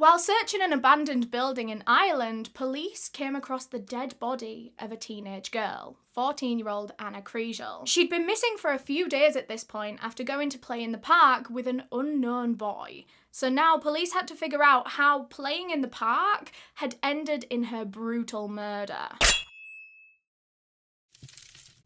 While searching an abandoned building in Ireland, police came across the dead body of a teenage girl, 14-year-old Ana Kriegel. She'd been missing for a few days at this point after going to play in the park with an unknown boy. So now police had to figure out how playing in the park had ended in her brutal murder.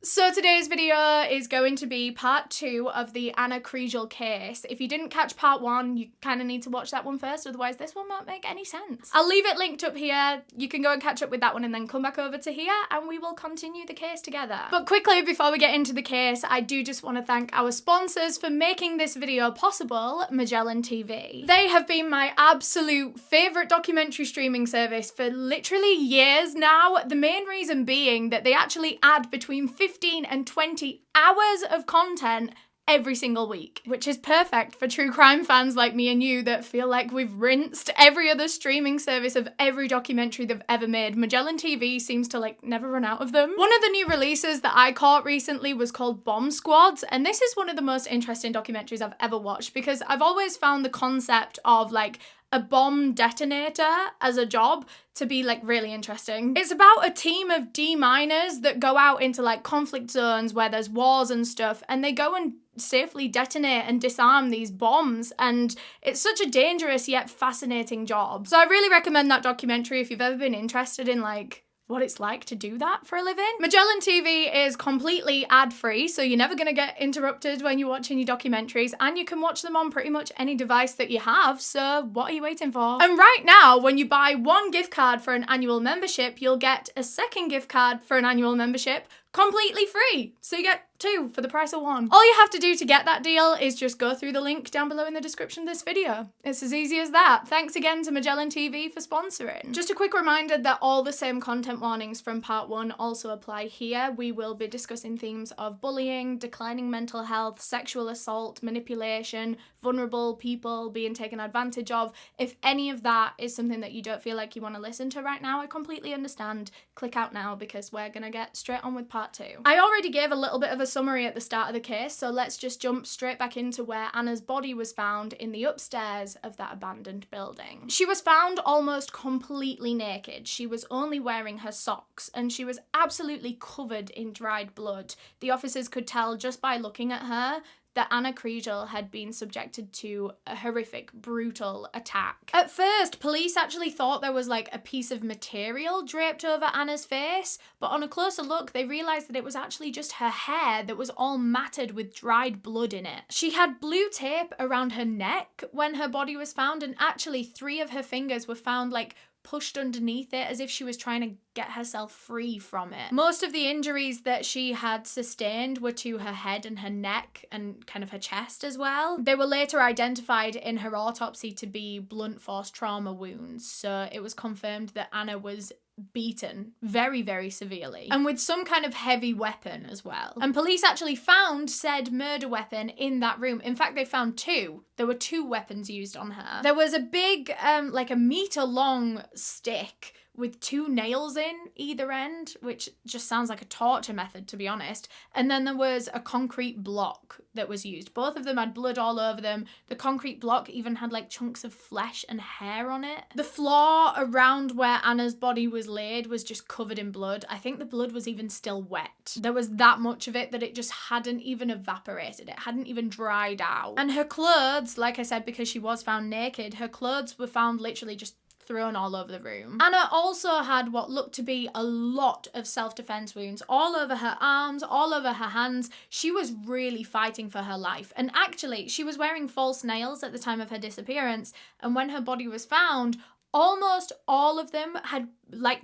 So today's video is going to be part 2 of the Ana Kriegel case. If you didn't catch part 1, you kind of need to watch that one first, otherwise this one won't make any sense. I'll leave it linked up here. You can go and catch up with that one and then come back over to here and we will continue the case together. But quickly, before we get into the case, I do just want to thank our sponsors for making this video possible, Magellan TV. They have been my absolute favourite documentary streaming service for literally years now. The main reason being that they actually add between 15 and 20 hours of content every single week, which is perfect for true crime fans like me and you that feel like we've rinsed every other streaming service of every documentary they've ever made. Magellan TV seems to never run out of them. One of the new releases that I caught recently was called Bomb Squads, and this is one of the most interesting documentaries I've ever watched because I've always found the concept of a bomb detonator as a job to be really interesting. It's about a team of D-miners that go out into conflict zones where there's wars and stuff, and they go and safely detonate and disarm these bombs, and it's such a dangerous yet fascinating job. So I really recommend that documentary if you've ever been interested in what it's like to do that for a living. Magellan TV is completely ad-free, so you're never gonna get interrupted when you're watching your documentaries, and you can watch them on pretty much any device that you have, so what are you waiting for? And right now, when you buy one gift card for an annual membership, you'll get a second gift card for an annual membership completely free. So you get 2 for the price of 1. All you have to do to get that deal is just go through the link down below in the description of this video. It's as easy as that. Thanks again to Magellan TV for sponsoring. Just a quick reminder that all the same content warnings from part 1 also apply here. We will be discussing themes of bullying, declining mental health, sexual assault, manipulation, vulnerable people being taken advantage of. If any of that is something that you don't feel like you want to listen to right now, I completely understand. Click out now because we're gonna get straight on with part 2. I already gave a little bit of a summary at the start of the case, so let's just jump straight back into where Anna's body was found in the upstairs of that abandoned building. She was found almost completely naked. She was only wearing her socks, and she was absolutely covered in dried blood. The officers could tell just by looking at her that Ana Kriegel had been subjected to a horrific, brutal attack. At first, police actually thought there was a piece of material draped over Anna's face, but on a closer look, they realised that it was actually just her hair that was all matted with dried blood in it. She had blue tape around her neck when her body was found, and actually 3 of her fingers were found pushed underneath it as if she was trying to get herself free from it. Most of the injuries that she had sustained were to her head and her neck and kind of her chest as well. They were later identified in her autopsy to be blunt force trauma wounds, so it was confirmed that Anna was beaten very, very severely, and with some kind of heavy weapon as well. And police actually found said murder weapon in that room. In fact, they found 2. There were 2 weapons used on her. There was a big, a meter-long stick with 2 nails in either end, which just sounds like a torture method, to be honest. And then there was a concrete block that was used. Both of them had blood all over them. The concrete block even had chunks of flesh and hair on it. The floor around where Anna's body was laid was just covered in blood. I think the blood was even still wet. There was that much of it that it just hadn't even evaporated. It hadn't even dried out. And her clothes, like I said, because she was found naked, her clothes were found literally just thrown all over the room. Anna also had what looked to be a lot of self-defense wounds all over her arms, all over her hands. She was really fighting for her life. And actually, she was wearing false nails at the time of her disappearance, and when her body was found, almost all of them had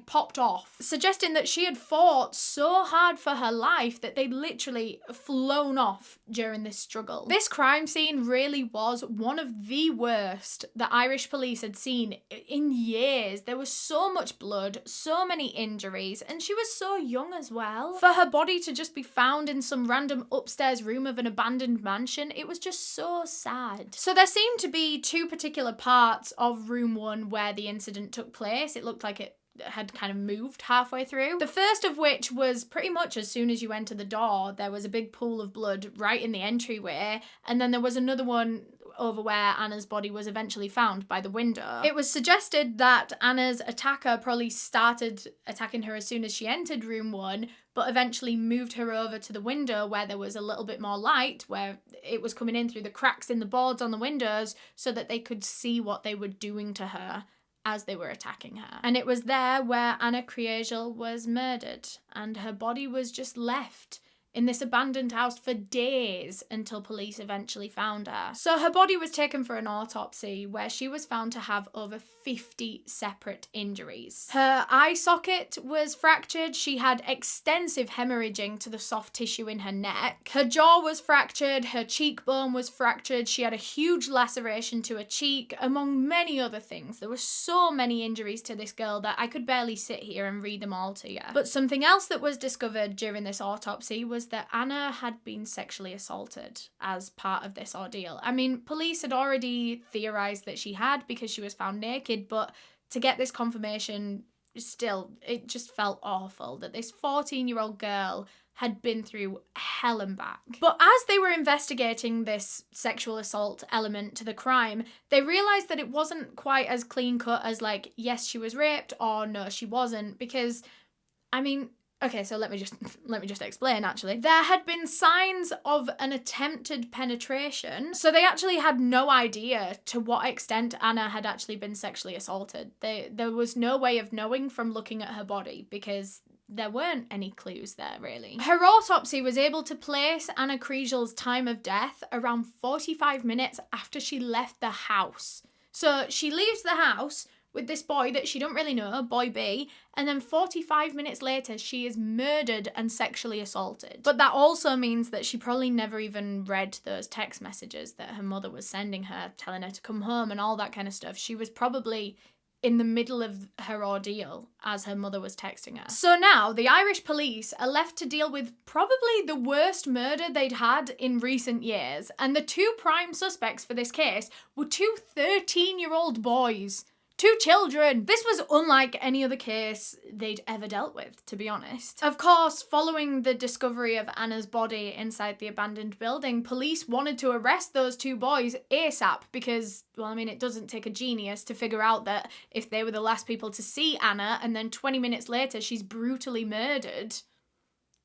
popped off, suggesting that she had fought so hard for her life that they'd literally flown off during this struggle. This crime scene really was one of the worst the Irish police had seen in years. There was so much blood, so many injuries, and she was so young as well. For her body to just be found in some random upstairs room of an abandoned mansion, it was just so sad. So there seemed to be 2 particular parts of room 1 where the incident took place. It looked like it had kind of moved halfway through. The first of which was pretty much as soon as you enter the door, there was a big pool of blood right in the entryway, and then there was another one over where Anna's body was eventually found by the window. It was suggested that Anna's attacker probably started attacking her as soon as she entered room 1, but eventually moved her over to the window where there was a little bit more light, where it was coming in through the cracks in the boards on the windows so that they could see what they were doing to her as they were attacking her. And it was there where Ana Kriegel was murdered, and her body was just left in this abandoned house for days until police eventually found her. So her body was taken for an autopsy where she was found to have over 50 separate injuries. Her eye socket was fractured. She had extensive hemorrhaging to the soft tissue in her neck. Her jaw was fractured. Her cheekbone was fractured. She had a huge laceration to her cheek, among many other things. There were so many injuries to this girl that I could barely sit here and read them all to you. But something else that was discovered during this autopsy was that Anna had been sexually assaulted as part of this ordeal. I mean, police had already theorized that she had because she was found naked, but to get this confirmation, still, it just felt awful that this 14-year-old girl had been through hell and back. But as they were investigating this sexual assault element to the crime, they realized that it wasn't quite as clean cut as like, yes, she was raped, or no, she wasn't, because, I mean, okay, so let me just explain, actually. There had been signs of an attempted penetration, so they actually had no idea to what extent Anna had actually been sexually assaulted. There was no way of knowing from looking at her body because there weren't any clues there, really. Her autopsy was able to place Ana Kriegel's time of death around 45 minutes after she left the house. So she leaves the house with this boy that she don't really know, boy B, and then 45 minutes later she is murdered and sexually assaulted. But that also means that she probably never even read those text messages that her mother was sending her, telling her to come home and all that kind of stuff. She was probably in the middle of her ordeal as her mother was texting her. So now the Irish police are left to deal with probably the worst murder they'd had in recent years, and the two prime suspects for this case were two 13-year-old boys. 2 children! This was unlike any other case they'd ever dealt with, to be honest. Of course, following the discovery of Anna's body inside the abandoned building, police wanted to arrest those 2 boys ASAP because, well, I mean, it doesn't take a genius to figure out that if they were the last people to see Anna and then 20 minutes later she's brutally murdered,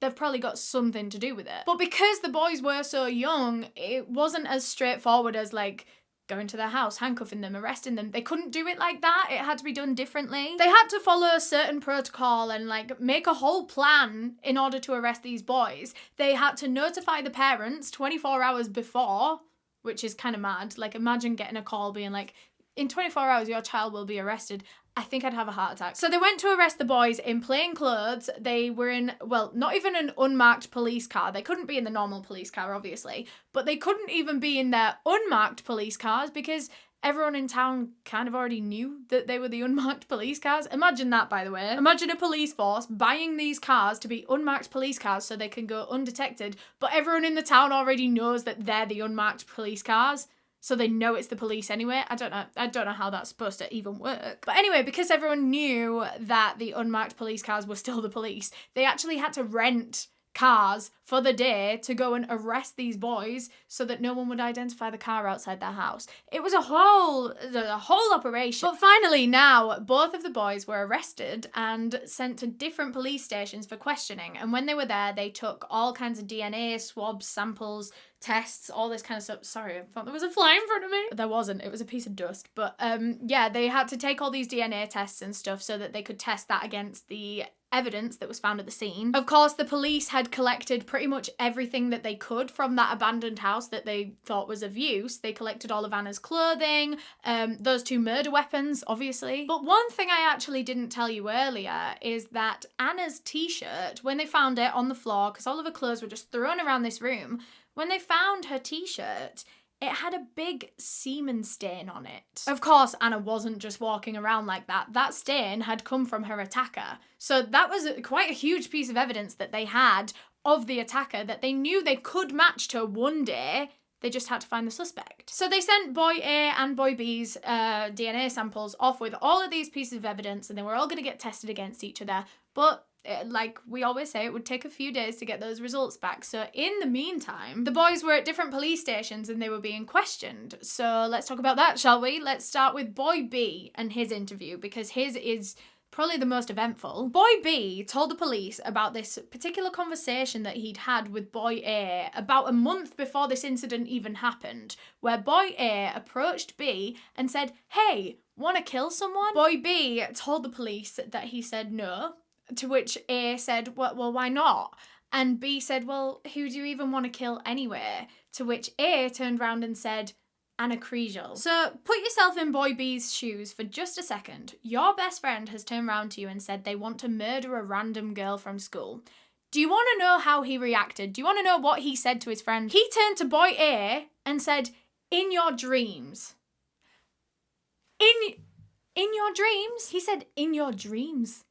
they've probably got something to do with it. But because the boys were so young, it wasn't as straightforward as, like, going to their house, handcuffing them, arresting them. They couldn't do it like that. It had to be done differently. They had to follow a certain protocol and like make a whole plan in order to arrest these boys. They had to notify the parents 24 hours before, which is kind of mad. Like, imagine getting a call being like, in 24 hours your child will be arrested. I think I'd have a heart attack. So they went to arrest the boys in plain clothes. They were in, well, not even an unmarked police car. They couldn't be in the normal police car, obviously, but they couldn't even be in their unmarked police cars because everyone in town kind of already knew that they were the unmarked police cars. Imagine that, by the way. Imagine a police force buying these cars to be unmarked police cars so they can go undetected, but everyone in the town already knows that they're the unmarked police cars. So they know it's the police anyway. I don't know how that's supposed to even work. But anyway, because everyone knew that the unmarked police cars were still the police, they actually had to rent cars for the day to go and arrest these boys so that no one would identify the car outside their house. It was a whole operation. But finally now, both of the boys were arrested and sent to different police stations for questioning. And when they were there, they took all kinds of DNA, swabs, samples, tests, all this kind of stuff. Sorry, I thought there was a fly in front of me. There wasn't, it was a piece of dust. But yeah, they had to take all these DNA tests and stuff so that they could test that against the evidence that was found at the scene. Of course, the police had collected pretty much everything that they could from that abandoned house that they thought was of use. They collected all of Anna's clothing, those 2 murder weapons, obviously. But one thing I actually didn't tell you earlier is that Anna's t-shirt, when they found it on the floor, because all of her clothes were just thrown around this room, when they found her t-shirt, it had a big semen stain on it. Of course, Anna wasn't just walking around like that. That stain had come from her attacker. So that was quite a huge piece of evidence that they had of the attacker that they knew they could match to one day They just had to find the suspect. So they sent boy A and boy B's DNA samples off with all of these pieces of evidence, and they were all going to get tested against each other. But like we always say, it would take a few days to get those results back. So in the meantime, the boys were at different police stations and they were being questioned. So let's talk about that, shall we? Let's start with boy B and his interview, because his is probably the most eventful. Boy B told the police about this particular conversation that he'd had with boy A about a month before this incident even happened, where boy A approached B and said, "Hey, wanna kill someone?" Boy B told the police that he said no, to which A said, well, why not? And B said, well, who do you even want to kill anyway? To which A turned round and said, Ana Kriegel. So put yourself in boy B's shoes for just a second. Your best friend has turned round to you and said they want to murder a random girl from school. Do you want to know how he reacted? Do you want to know what he said to his friend? He turned to boy A and said, in your dreams. In your dreams? He said, in your dreams.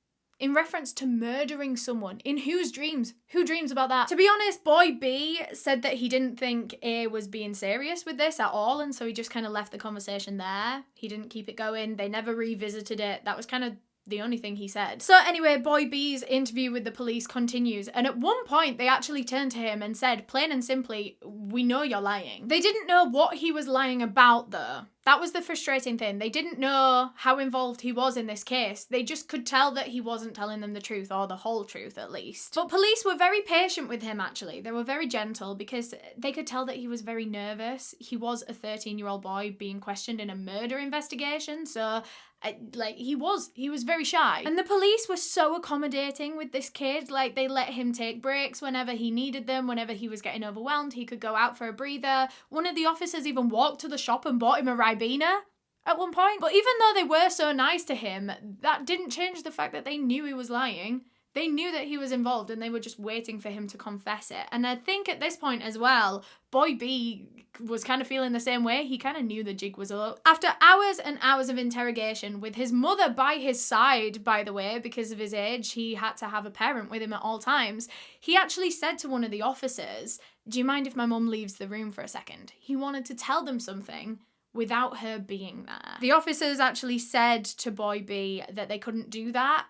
In reference to murdering someone. In whose dreams? Who dreams about that? To be honest, boy B said that he didn't think A was being serious with this at all, and so he just kind of left the conversation there. He didn't keep it going. They never revisited it. That was kind of the only thing he said. So anyway, boy B's interview with the police continues, and at one point they actually turned to him and said, plain and simply, we know you're lying. They didn't know what he was lying about though. That was the frustrating thing. They didn't know how involved he was in this case. They just could tell that he wasn't telling them the truth, or the whole truth at least. But police were very patient with him actually. They were very gentle because they could tell that he was very nervous. He was a 13-year-old boy being questioned in a murder investigation, so he was very shy. And the police were so accommodating with this kid. Like, they let him take breaks whenever he needed them. Whenever he was getting overwhelmed, he could go out for a breather. One of the officers even walked to the shop and bought him a Ribena at one point. But even though they were so nice to him, that didn't change the fact that they knew he was lying. They knew that he was involved and they were just waiting for him to confess it. And I think at this point as well, boy B was kind of feeling the same way. He kind of knew the jig was up. After hours and hours of interrogation, with his mother by his side, by the way, because of his age, he had to have a parent with him at all times, he actually said to one of the officers, do you mind if my mum leaves the room for a second? He wanted to tell them something without her being there. The officers actually said to boy B that they couldn't do that.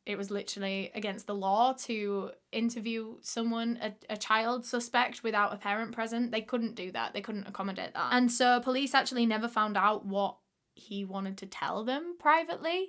It was literally against the law to interview someone, a child suspect, without a parent present. They couldn't do that. They couldn't accommodate that. And so police actually never found out what he wanted to tell them privately.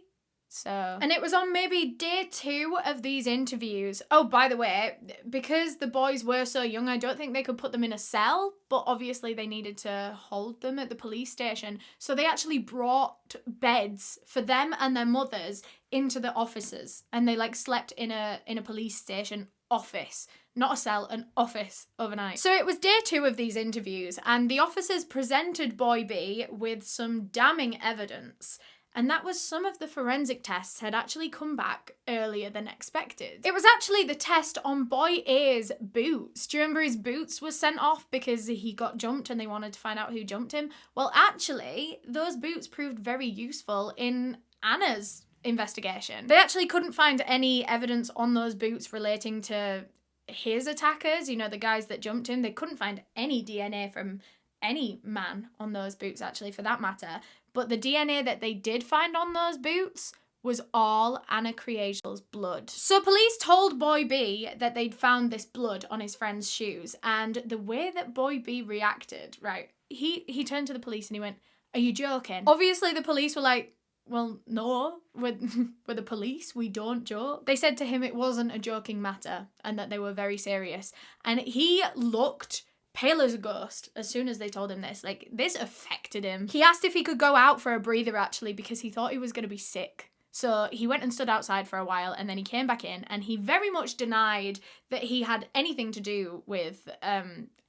And it was on maybe day 2 of these interviews. Oh, by the way, because the boys were so young, I don't think they could put them in a cell, but obviously they needed to hold them at the police station. So they actually brought beds for them and their mothers into the offices, and they slept in a police station office. Not a cell, an office overnight. So it was day 2 of these interviews, and the officers presented boy B with some damning evidence. And that was some of the forensic tests had actually come back earlier than expected. It was actually the test on boy A's boots. Do you remember his boots was sent off because he got jumped and they wanted to find out who jumped him? Well, actually, those boots proved very useful in Anna's investigation. They actually couldn't find any evidence on those boots relating to his attackers, the guys that jumped him. They couldn't find any DNA from any man on those boots, actually, for that matter. But the DNA that they did find on those boots was all Ana Kriegel's blood. So police told boy B that they'd found this blood on his friend's shoes, and the way that boy B reacted, right, he turned to the police and he went, are you joking? Obviously the police were like, well, no, we're the police, we don't joke. They said to him it wasn't a joking matter and that they were very serious. And he looked pale as a ghost as soon as they told him this. This affected him. He asked if he could go out for a breather, actually, because he thought he was going to be sick. So he went and stood outside for a while, and then he came back in, and he very much denied that he had anything to do with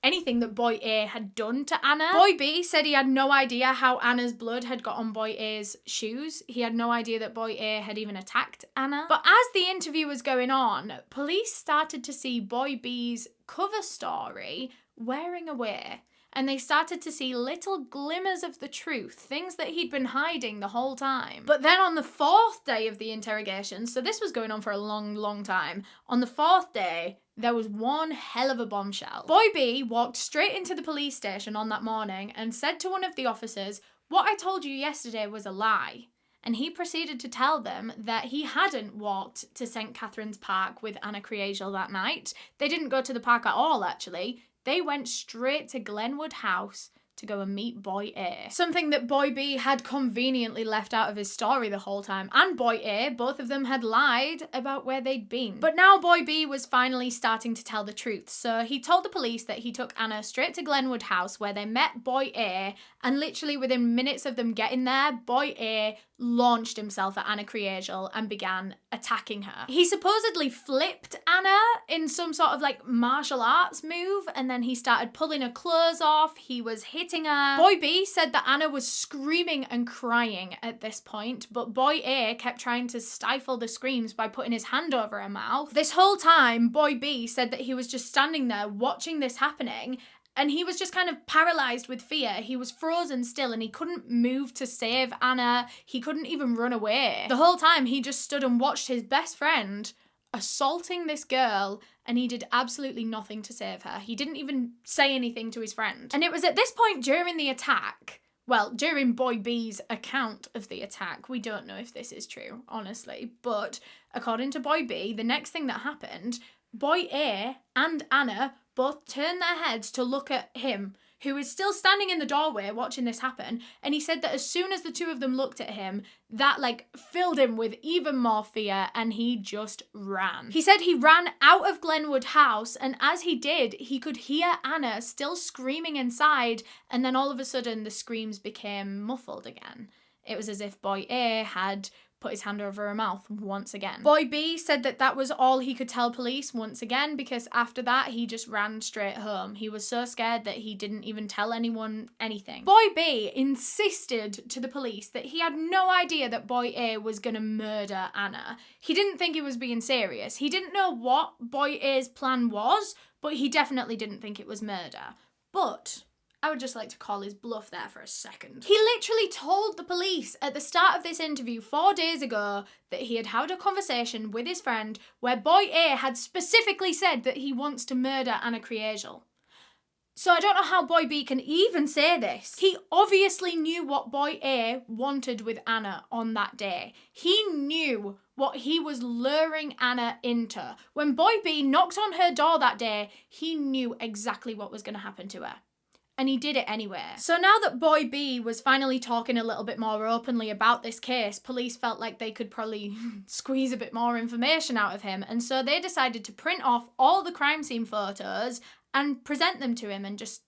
anything that boy A had done to Anna. Boy B said he had no idea how Anna's blood had got on boy A's shoes. He had no idea that boy A had even attacked Anna. But as the interview was going on, police started to see boy B's cover story wearing away. and they started to see little glimmers of the truth, things that he'd been hiding the whole time. But then on the 4th day of the interrogation, so this was going on for a long, long time, on the 4th day, there was one hell of a bombshell. Boy B walked straight into the police station on that morning and said to one of the officers, "What I told you yesterday was a lie." And he proceeded to tell them that he hadn't walked to St. Catherine's Park with Ana Kriegel that night. They didn't go to the park at all, actually. They went straight to Glenwood House to go and meet Boy A. Something that Boy B had conveniently left out of his story the whole time. And Boy A, both of them had lied about where they'd been. But now Boy B was finally starting to tell the truth. So he told the police that he took Ana straight to Glenwood House where they met Boy A, and literally within minutes of them getting there, Boy A launched himself at Ana Kriegel and began attacking her. He supposedly flipped Ana in some sort of like martial arts move, and then he started pulling her clothes off. He was hitting her. Boy B said that Ana was screaming and crying at this point, but Boy A kept trying to stifle the screams by putting his hand over her mouth. This whole time, Boy B said that he was just standing there watching this happening, and he was just kind of paralyzed with fear. He was frozen still and he couldn't move to save Ana. He couldn't even run away. The whole time he just stood and watched his best friend assaulting this girl, and he did absolutely nothing to save her. He didn't even say anything to his friend. And it was at this point during the attack, well, during Boy B's account of the attack, we don't know if this is true, honestly, but according to Boy B, the next thing that happened, Boy A and Ana both turned their heads to look at him, who is still standing in the doorway watching this happen, and he said that as soon as the two of them looked at him, that filled him with even more fear, and he just ran. He said he ran out of Glenwood House, and as he did, he could hear Ana still screaming inside, and then all of a sudden the screams became muffled again. It was as if Boy A had put his hand over her mouth once again. Boy B said that that was all he could tell police once again, because after that he just ran straight home. He was so scared that he didn't even tell anyone anything. Boy B insisted to the police that he had no idea that Boy A was gonna murder Ana. He didn't think he was being serious. He didn't know what Boy A's plan was, but he definitely didn't think it was murder. But I would just like to call his bluff there for a second. He literally told the police at the start of this interview 4 days ago that he had had a conversation with his friend where Boy A had specifically said that he wants to murder Ana Kriegel. So I don't know how Boy B can even say this. He obviously knew what Boy A wanted with Ana on that day. He knew what he was luring Ana into. When Boy B knocked on her door that day, he knew exactly what was going to happen to her. And he did it anyway. So now that Boy B was finally talking a little bit more openly about this case, police felt like they could probably squeeze a bit more information out of him, and so they decided to print off all the crime scene photos and present them to him and just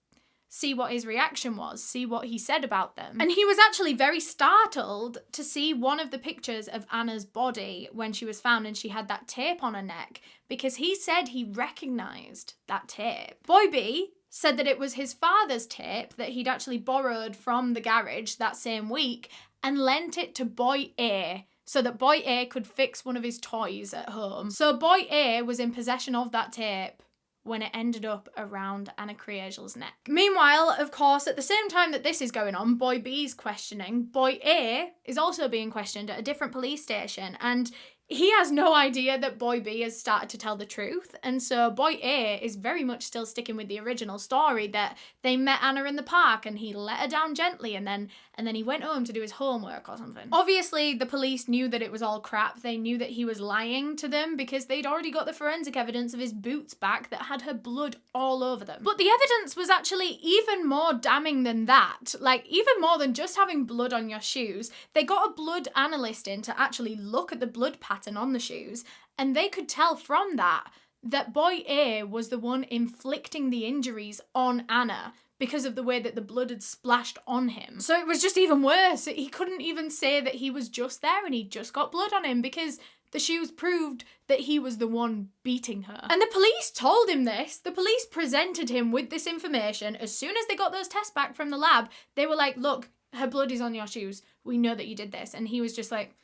see what his reaction was, see what he said about them. And he was actually very startled to see one of the pictures of Ana's body when she was found and she had that tape on her neck, because he said he recognised that tape. Boy B said that it was his father's tape that he'd actually borrowed from the garage that same week and lent it to Boy A so that Boy A could fix one of his toys at home. So Boy A was in possession of that tape when it ended up around Ana Kriegel's neck. Meanwhile, of course, at the same time that this is going on, Boy B's questioning, Boy A is also being questioned at a different police station, and he has no idea that Boy B has started to tell the truth, and so Boy A is very much still sticking with the original story that they met Ana in the park and he let her down gently and then he went home to do his homework or something. Obviously, the police knew that it was all crap. They knew that he was lying to them because they'd already got the forensic evidence of his boots back that had her blood all over them. But the evidence was actually even more damning than that. Even more than just having blood on your shoes. They got a blood analyst in to actually look at the blood pattern on the shoes, and they could tell from that Boy A was the one inflicting the injuries on Ana because of the way that the blood had splashed on him. So it was just even worse. He couldn't even say that he was just there and he just got blood on him because the shoes proved that he was the one beating her. And the police told him this. The police presented him with this information. As soon as they got those tests back from the lab, they were like, look, her blood is on your shoes. We know that you did this. And he was just like,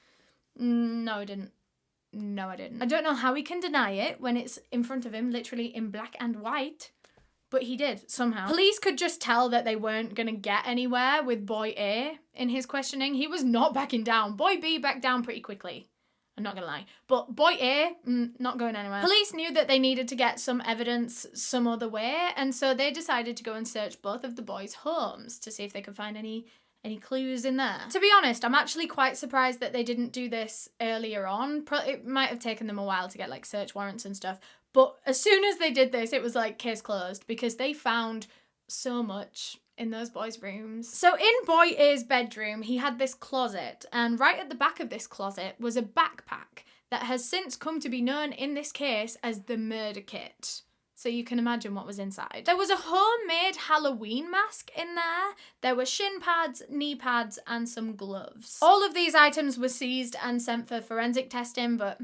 no, I didn't. No, I didn't. I don't know how he can deny it when it's in front of him, literally in black and white. But he did, somehow. Police could just tell that they weren't gonna get anywhere with boy A in his questioning. He was not backing down. Boy B backed down pretty quickly. I'm not gonna lie. But boy A, not going anywhere. Police knew that they needed to get some evidence some other way, and so they decided to go and search both of the boys' homes to see if they could find any clues in there. To be honest, I'm actually quite surprised that they didn't do this earlier on. It might have taken them a while to get like search warrants and stuff, but as soon as they did this, it was like case closed because they found so much in those boys' rooms. So in boy A's bedroom, he had this closet, and right at the back of this closet was a backpack that has since come to be known in this case as the murder kit. So you can imagine what was inside. There was a homemade Halloween mask in there. There were shin pads, knee pads, and some gloves. All of these items were seized and sent for forensic testing, but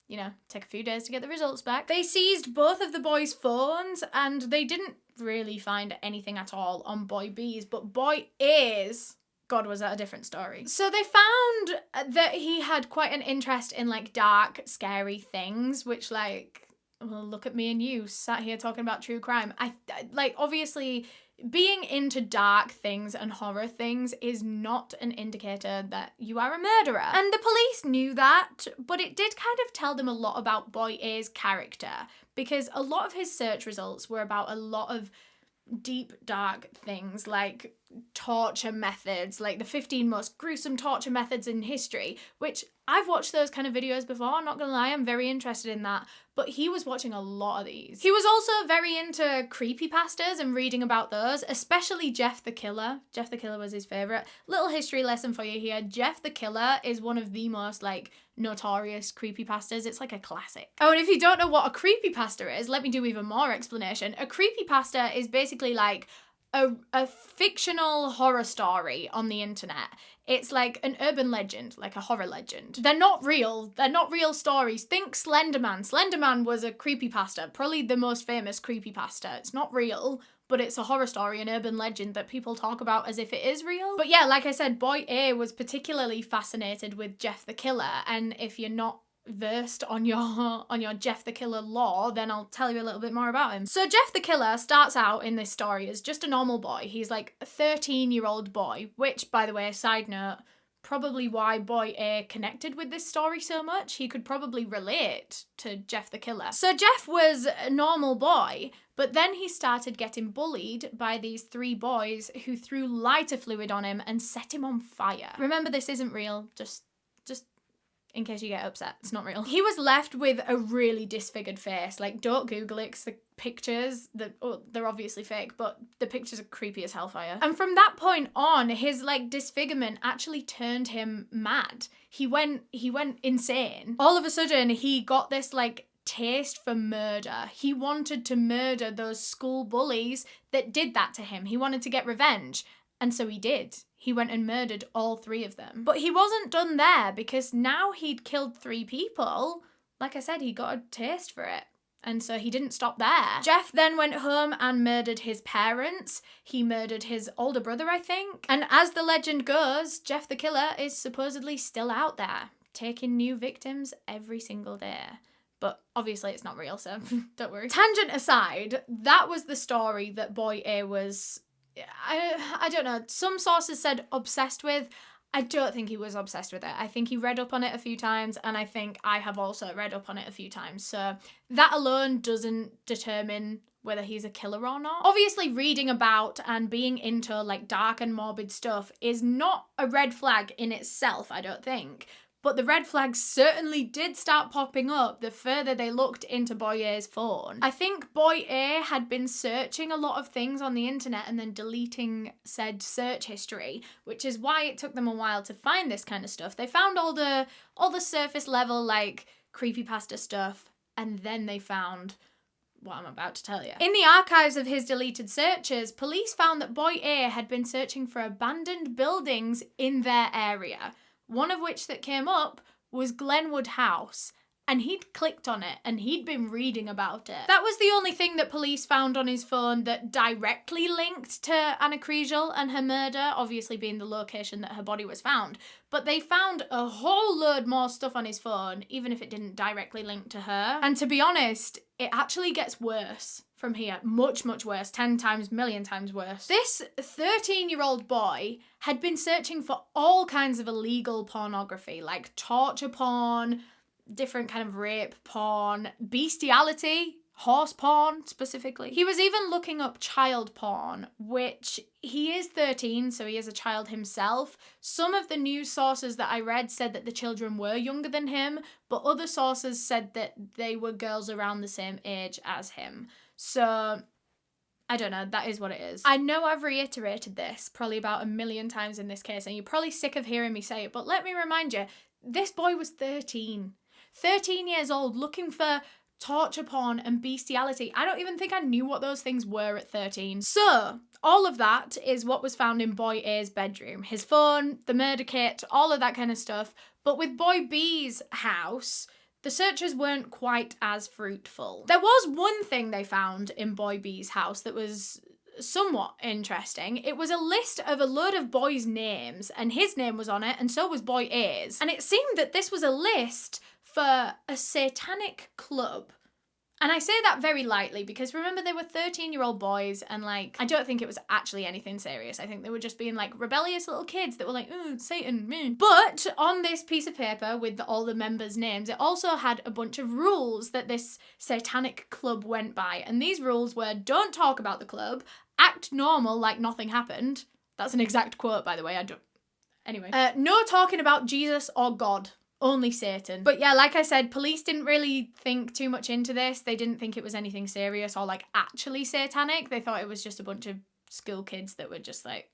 you know, take a few days to get the results back. They seized both of the boys' phones, and they didn't really find anything at all on boy B's, but boy A's, God, was that a different story. So they found that he had quite an interest in like dark, scary things, which like, well, look at me and you sat here talking about true crime. I like, obviously being into dark things and horror things is not an indicator that you are a murderer. And the police knew that, but it did kind of tell them a lot about boy A's character, because a lot of his search results were about a lot of deep, dark things like torture methods, like the 15 most gruesome torture methods in history, which I've watched those kind of videos before, I'm not gonna lie, I'm very interested in that, but he was watching a lot of these. He was also very into creepypastas and reading about those, especially Jeff the Killer. Jeff the Killer was his favourite. Little history lesson for you here. Jeff the Killer is one of the most like notorious creepypastas. It's like a classic. Oh, and if you don't know what a creepypasta is, let me do even more explanation. A creepypasta is basically like a fictional horror story on the internet. It's like an urban legend, like a horror legend. They're not real. They're not real stories. Think Slenderman. Slenderman was a creepypasta, probably the most famous creepypasta. It's not real, but it's a horror story, an urban legend that people talk about as if it is real. But yeah, like I said, boy A was particularly fascinated with Jeff the Killer, and if you're not versed on your Jeff the Killer lore, then I'll tell you a little bit more about him. So Jeff the Killer starts out in this story as just a normal boy. He's like a 13-year-old boy, which, by the way, side note, probably why boy A connected with this story so much. He could probably relate to Jeff the Killer. So Jeff was a normal boy, but then he started getting bullied by these 3 boys who threw lighter fluid on him and set him on fire. Remember, this isn't real, just in case you get upset, it's not real. He was left with a really disfigured face. Like, don't Google it, 'cause the pictures, they're obviously fake, but the pictures are creepy as hellfire. And from that point on, his like disfigurement actually turned him mad. He went insane. All of a sudden, he got this like taste for murder. He wanted to murder those school bullies that did that to him. He wanted to get revenge. And so he did. He went and murdered all 3 of them. But he wasn't done there, because now he'd killed 3 people, like I said, he got a taste for it. And so he didn't stop there. Jeff then went home and murdered his parents. He murdered his older brother, I think. And as the legend goes, Jeff the Killer is supposedly still out there, taking new victims every single day. But obviously it's not real, so don't worry. Tangent aside, that was the story that boy A was, I don't know, some sources said obsessed with. I don't think he was obsessed with it. I think he read up on it a few times, and I think I have also read up on it a few times. So that alone doesn't determine whether he's a killer or not. Obviously, reading about and being into like dark and morbid stuff is not a red flag in itself, I don't think. But the red flags certainly did start popping up the further they looked into Boy A's phone. I think Boy A had been searching a lot of things on the internet and then deleting said search history, which is why it took them a while to find this kind of stuff. They found all the surface level like creepypasta stuff, and then they found what I'm about to tell you. In the archives of his deleted searches, police found that Boy A had been searching for abandoned buildings in their area. One of which that came up was Glenwood House. and he'd clicked on it and he'd been reading about it. That was the only thing that police found on his phone that directly linked to Ana Kriegel and her murder, obviously being the location that her body was found. But they found a whole load more stuff on his phone, even if it didn't directly link to her. And to be honest, it actually gets worse from here. Much, much worse. 10 times, million times worse. This 13-year-old boy had been searching for all kinds of illegal pornography, like torture porn, different kind of rape porn, bestiality, horse porn specifically. He was even looking up child porn, which he is 13, so he is a child himself. Some of the news sources that I read said that the children were younger than him, but other sources said that they were girls around the same age as him. So I don't know, that is what it is. I know I've reiterated this probably about a million times in this case, and you're probably sick of hearing me say it, but let me remind you, this boy was 13. 13 years old, looking for torture porn and bestiality. I don't even think I knew what those things were at 13. So, all of that is what was found in Boy A's bedroom. His phone, the murder kit, all of that kind of stuff. But with Boy B's house, the searches weren't quite as fruitful. There was one thing they found in Boy B's house that was somewhat interesting. It was a list of a load of boys' names, and his name was on it, and so was Boy A's. And it seemed that this was a list for a satanic club. And I say that very lightly because remember they were 13-year-old boys and like, I don't think it was actually anything serious. I think they were just being like rebellious little kids that were like, oh, Satan, me. But on this piece of paper with all the members' names, it also had a bunch of rules that this satanic club went by. And these rules were, don't talk about the club, act normal like nothing happened. That's an exact quote, by the way. Anyway. No talking about Jesus or God. Only Satan. But yeah, like I said, police didn't really think too much into this. They didn't think it was anything serious or like actually satanic. They thought it was just a bunch of school kids that were just like,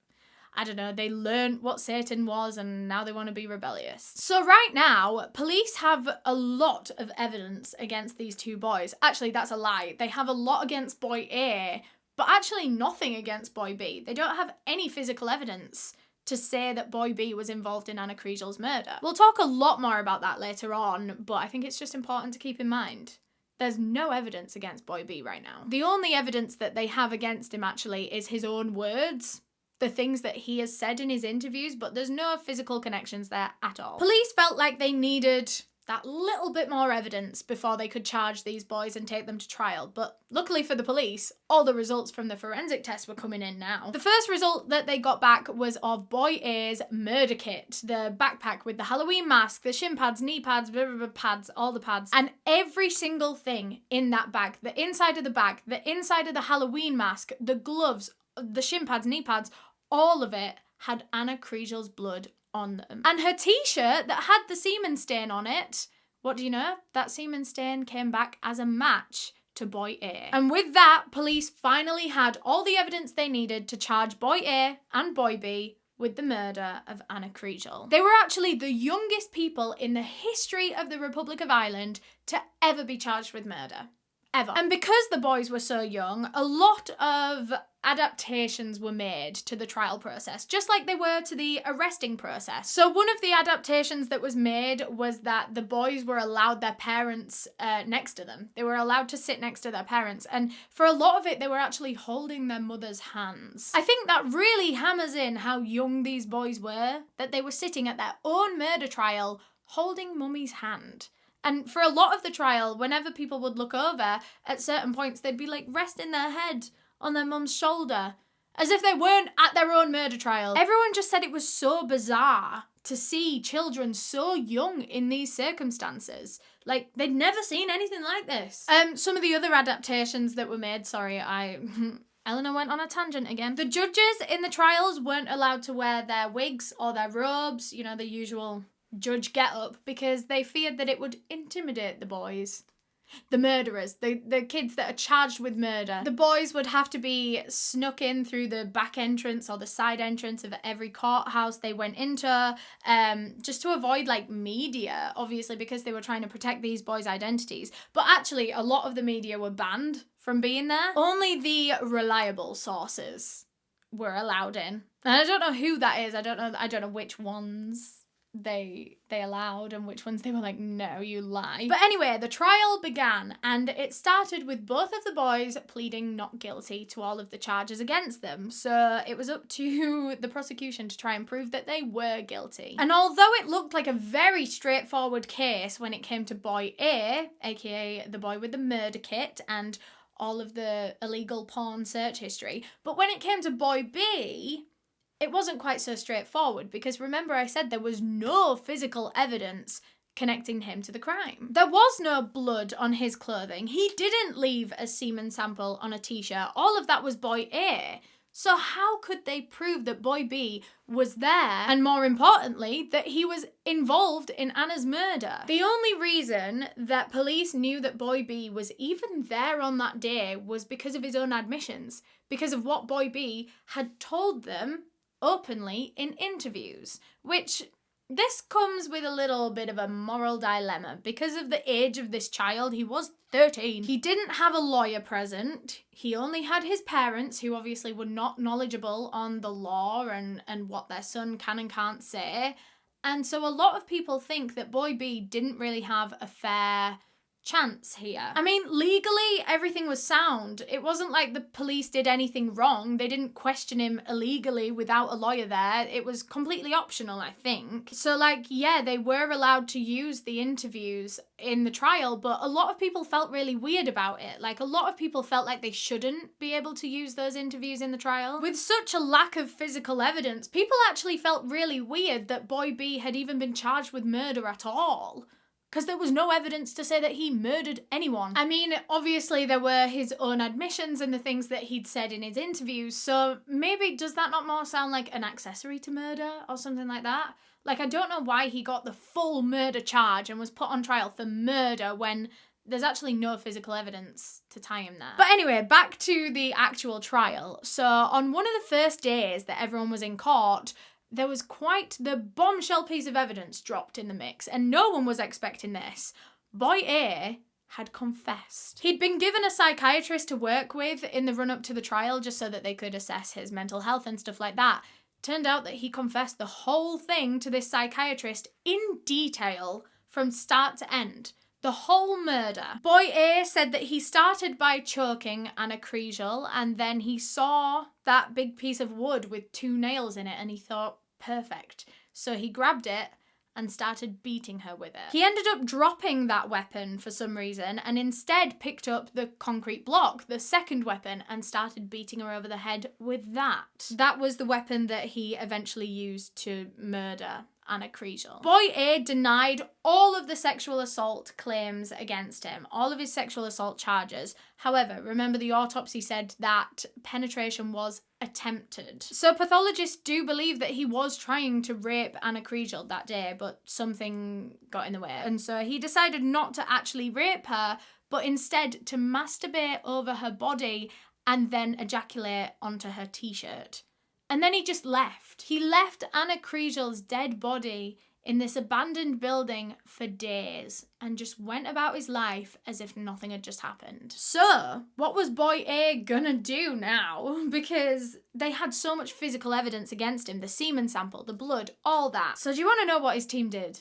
I don't know, they learned what Satan was and now they want to be rebellious. So right now, police have a lot of evidence against these two boys. Actually, that's a lie. They have a lot against Boy A, but actually nothing against Boy B. They don't have any physical evidence to say that Boy B was involved in Ana Kriegel's murder. We'll talk a lot more about that later on, but I think it's just important to keep in mind. There's no evidence against Boy B right now. The only evidence that they have against him actually is his own words, the things that he has said in his interviews, but there's no physical connections there at all. Police felt like they needed that little bit more evidence before they could charge these boys and take them to trial. But luckily for the police, all the results from the forensic tests were coming in now. The first result that they got back was of Boy A's murder kit, the backpack with the Halloween mask, the shin pads, knee pads, blah, blah, blah, pads, all the pads. And every single thing in that bag, the inside of the bag, the inside of the Halloween mask, the gloves, the shin pads, knee pads, all of it had Ana Kriegel's blood on them. And her t-shirt that had the semen stain on it, what do you know? That semen stain came back as a match to Boy A. And with that, police finally had all the evidence they needed to charge Boy A and Boy B with the murder of Ana Kriegel. They were actually the youngest people in the history of the Republic of Ireland to ever be charged with murder. Ever. And because the boys were so young, a lot of adaptations were made to the trial process, just like they were to the arresting process. So one of the adaptations that was made was that the boys were allowed their parents next to them. They were allowed to sit next to their parents, and for a lot of it, they were actually holding their mother's hands. I think that really hammers in how young these boys were, that they were sitting at their own murder trial holding mummy's hand. And for a lot of the trial, whenever people would look over, at certain points, they'd be like resting their head on their mum's shoulder, as if they weren't at their own murder trial. Everyone just said it was so bizarre to see children so young in these circumstances. Like, they'd never seen anything like this. Some of the other adaptations that were made, Eleanor went on a tangent again. The judges in the trials weren't allowed to wear their wigs or their robes, you know, the usual judge get-up, because they feared that it would intimidate the boys. The murderers, the kids that are charged with murder. The boys would have to be snuck in through the back entrance or the side entrance of every courthouse they went into, just to avoid like media, obviously, because they were trying to protect these boys' identities. But actually, a lot of the media were banned from being there. Only the reliable sources were allowed in. And I don't know who that is. I don't know which ones. they allowed and which ones they were like, no, you lie. But anyway, the trial began, and it started with both of the boys pleading not guilty to all of the charges against them. So it was up to the prosecution to try and prove that they were guilty. And although it looked like a very straightforward case when it came to boy A, aka the boy with the murder kit and all of the illegal porn search history, but when it came to boy B, it wasn't quite so straightforward, because remember I said there was no physical evidence connecting him to the crime. There was no blood on his clothing. He didn't leave a semen sample on a t-shirt. All of that was boy A. So how could they prove that boy B was there, and more importantly, that he was involved in Anna's murder? The only reason that police knew that boy B was even there on that day was because of his own admissions, because of what boy B had told them openly in interviews, which this comes with a little bit of a moral dilemma. Because of the age of this child, he was 13. He didn't have a lawyer present. He only had his parents, who obviously were not knowledgeable on the law and what their son can and can't say. And so a lot of people think that boy B didn't really have a fair chance here. I mean, legally, everything was sound. It wasn't like the police did anything wrong. They didn't question him illegally without a lawyer there. It was completely optional, I think. So, like, yeah, they were allowed to use the interviews in the trial, but a lot of people felt really weird about it. Like, a lot of people felt like they shouldn't be able to use those interviews in the trial. With such a lack of physical evidence, people actually felt really weird that boy B had even been charged with murder at all, because there was no evidence to say that he murdered anyone. I mean, obviously there were his own admissions and the things that he'd said in his interviews, so maybe does that not more sound like an accessory to murder or something like that? Like, I don't know why he got the full murder charge and was put on trial for murder when there's actually no physical evidence to tie him there. But anyway, back to the actual trial. So on one of the first days that everyone was in court, there was quite the bombshell piece of evidence dropped in the mix, and no one was expecting this. Boy A had confessed. He'd been given a psychiatrist to work with in the run-up to the trial just so that they could assess his mental health and stuff like that. Turned out that he confessed the whole thing to this psychiatrist in detail from start to end. The whole murder. Boy A said that he started by choking Ana Kriegel, and then he saw that big piece of wood with 2 nails in it and he thought, perfect. So he grabbed it and started beating her with it. He ended up dropping that weapon for some reason and instead picked up the concrete block, the second weapon, and started beating her over the head with that. That was the weapon that he eventually used to murder Ana Kriegel. Boy A denied all of the sexual assault claims against him, all of his sexual assault charges. However, remember the autopsy said that penetration was attempted. So pathologists do believe that he was trying to rape Ana Kriegel that day, but something got in the way. And so he decided not to actually rape her, but instead to masturbate over her body and then ejaculate onto her t-shirt. And then he just left. He left Ana Kriegel's dead body in this abandoned building for days and just went about his life as if nothing had just happened. So, what was Boy A gonna do now? Because they had so much physical evidence against him, the semen sample, the blood, all that. So do you want to know what his team did?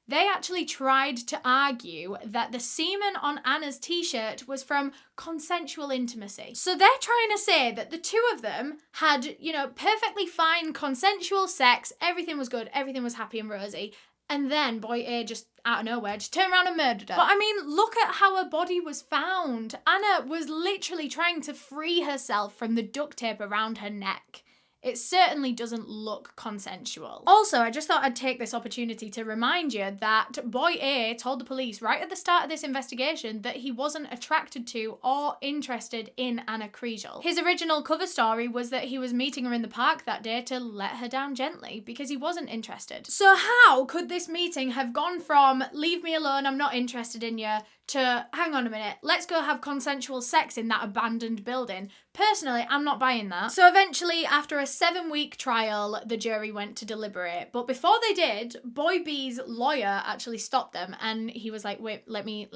They actually tried to argue that the semen on Anna's t-shirt was from consensual intimacy. So they're trying to say that the two of them had, perfectly fine consensual sex, everything was good, everything was happy and rosy, and then Boy A just out of nowhere just turned around and murdered her. But I mean, look at how her body was found. Anna was literally trying to free herself from the duct tape around her neck. It certainly doesn't look consensual. Also, I just thought I'd take this opportunity to remind you that Boy A told the police right at the start of this investigation that he wasn't attracted to or interested in Ana Kriegel. His original cover story was that he was meeting her in the park that day to let her down gently because he wasn't interested. So how could this meeting have gone from leave me alone, I'm not interested in you, to hang on a minute, let's go have consensual sex in that abandoned building? Personally, I'm not buying that. So eventually, after a 7-week trial, the jury went to deliberate. But before they did, Boy B's lawyer actually stopped them, and he was like, wait, let me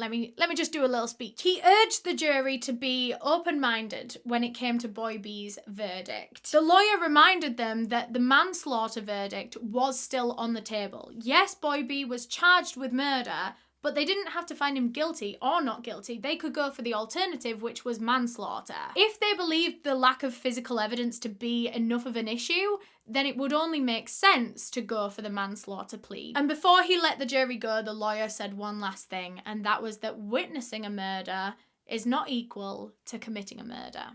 just do a little speech. He urged the jury to be open-minded when it came to Boy B's verdict. The lawyer reminded them that the manslaughter verdict was still on the table. Yes, Boy B was charged with murder, but they didn't have to find him guilty or not guilty. They could go for the alternative, which was manslaughter. If they believed the lack of physical evidence to be enough of an issue, then it would only make sense to go for the manslaughter plea. And before he let the jury go, the lawyer said one last thing, and that was that witnessing a murder is not equal to committing a murder.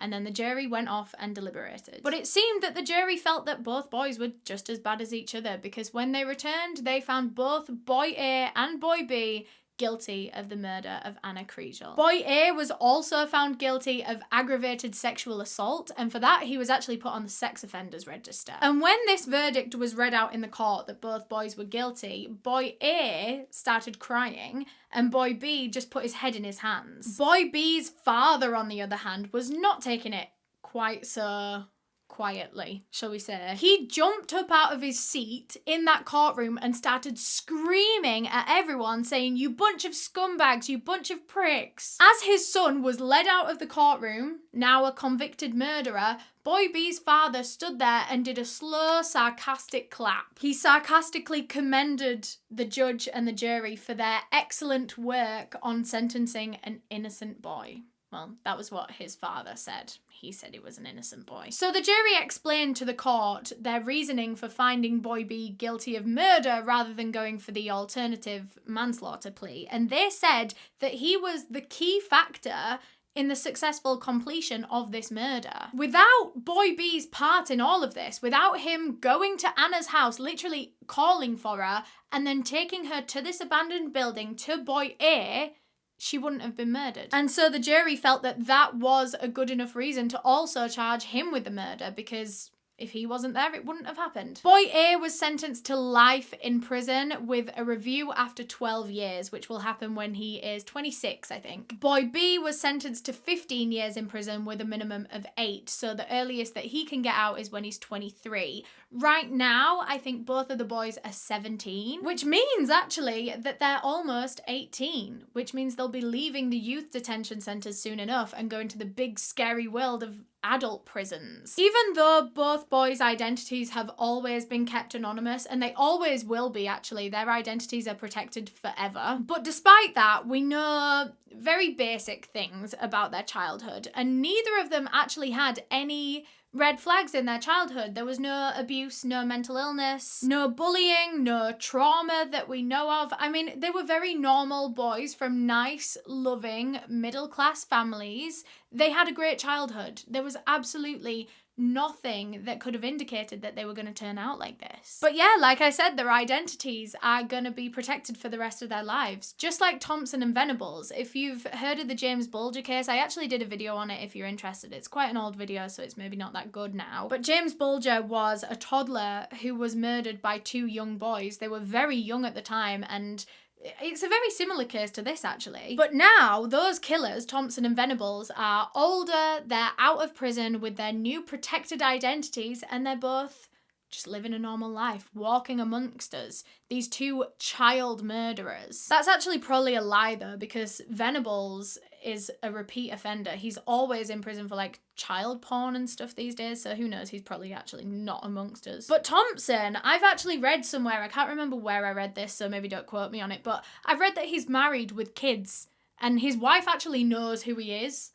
And then the jury went off and deliberated. But it seemed that the jury felt that both boys were just as bad as each other, because when they returned, they found both Boy A and Boy B guilty of the murder of Ana Kriegel. Boy A was also found guilty of aggravated sexual assault, and for that he was actually put on the sex offenders register. And when this verdict was read out in the court that both boys were guilty, Boy A started crying and Boy B just put his head in his hands. Boy B's father, on the other hand, was not taking it quite so quietly, shall we say. He jumped up out of his seat in that courtroom and started screaming at everyone, saying, "You bunch of scumbags, you bunch of pricks." As his son was led out of the courtroom, now a convicted murderer, Boy B's father stood there and did a slow, sarcastic clap. He sarcastically commended the judge and the jury for their excellent work on sentencing an innocent boy. Well, that was what his father said. He said he was an innocent boy. So the jury explained to the court their reasoning for finding Boy B guilty of murder rather than going for the alternative manslaughter plea. And they said that he was the key factor in the successful completion of this murder. Without Boy B's part in all of this, without him going to Anna's house, literally calling for her, and then taking her to this abandoned building to Boy A, she wouldn't have been murdered. And so the jury felt that that was a good enough reason to also charge him with the murder, because if he wasn't there, it wouldn't have happened. Boy A was sentenced to life in prison with a review after 12 years, which will happen when he is 26, I think. Boy B was sentenced to 15 years in prison with a minimum of 8, so the earliest that he can get out is when he's 23. Right now, I think both of the boys are 17, which means actually that they're almost 18, which means they'll be leaving the youth detention centres soon enough and going to the big scary world of adult prisons. Even though both boys' identities have always been kept anonymous, and they always will be actually, their identities are protected forever. But despite that, we know very basic things about their childhood, and neither of them actually had any red flags in their childhood. There was no abuse, no mental illness, no bullying, no trauma that we know of. I mean, they were very normal boys from nice, loving, middle-class families. They had a great childhood. There was absolutely nothing that could have indicated that they were going to turn out like this. But yeah, like I said, their identities are going to be protected for the rest of their lives. Just like Thompson and Venables. If you've heard of the James Bulger case, I actually did a video on it if you're interested. It's quite an old video, so it's maybe not that good now. But James Bulger was a toddler who was murdered by 2 young boys. They were very young at the time, and it's a very similar case to this, actually. But now, those killers, Thompson and Venables, are older, they're out of prison with their new protected identities, and they're both just living a normal life, walking amongst us. These 2 child murderers. That's actually probably a lie, though, because Venables is a repeat offender. He's always in prison for, like, child porn and stuff these days, so who knows, he's probably actually not amongst us. But Thompson, I've actually read somewhere, I can't remember where I read this, so maybe don't quote me on it, but I've read that he's married with kids, and his wife actually knows who he is,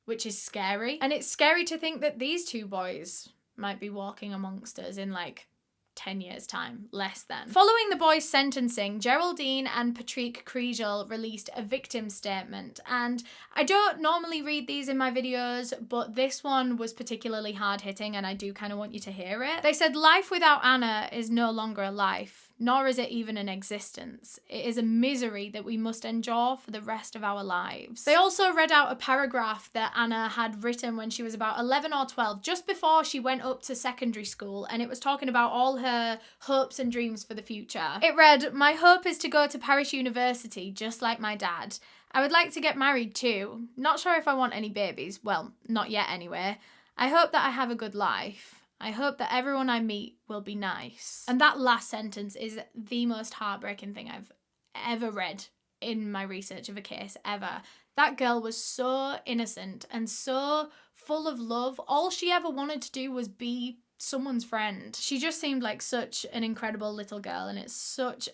which is scary. And it's scary to think that these 2 boys might be walking amongst us in, like, 10 years' time, less than. Following the boys' sentencing, Geraldine and Patrick Kriégel released a victim statement, and I don't normally read these in my videos, but this one was particularly hard-hitting and I do kind of want you to hear it. They said, "Life without Anna is no longer a life, nor is it even an existence. It is a misery that we must endure for the rest of our lives." They also read out a paragraph that Anna had written when she was about 11 or 12, just before she went up to secondary school, and it was talking about all her hopes and dreams for the future. It read, "My hope is to go to Paris University, just like my dad. I would like to get married too. Not sure if I want any babies. Well, not yet anyway. I hope that I have a good life. I hope that everyone I meet will be nice. And that last sentence is the most heartbreaking thing I've ever read in my research of a case ever. That girl was so innocent and so full of love. All she ever wanted to do was be someone's friend. She just seemed like such an incredible little girl, and it's such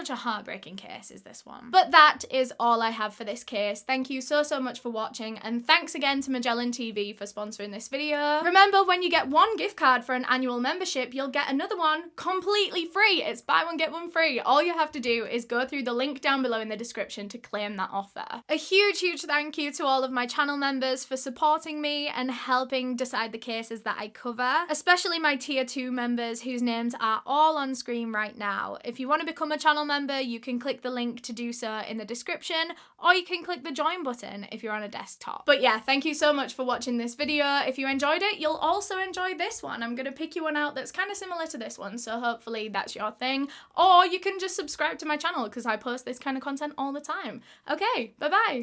a heartbreaking case is this one. But that is all I have for this case. Thank you so much for watching, and thanks again to Magellan TV for sponsoring this video. Remember, when you get one gift card for an annual membership, you'll get another one completely free. It's buy one get one free. All you have to do is go through the link down below in the description to claim that offer. A huge thank you to all of my channel members for supporting me and helping decide the cases that I cover, especially my tier 2 members whose names are all on screen right now. If you want to become a channel member, you can click the link to do so in the description, or you can click the join button if you're on a desktop. But yeah, thank you so much for watching this video. If you enjoyed it, you'll also enjoy this one. I'm gonna pick you one out that's kind of similar to this one, so hopefully that's your thing. Or you can just subscribe to my channel because I post this kind of content all the time. Okay, bye bye.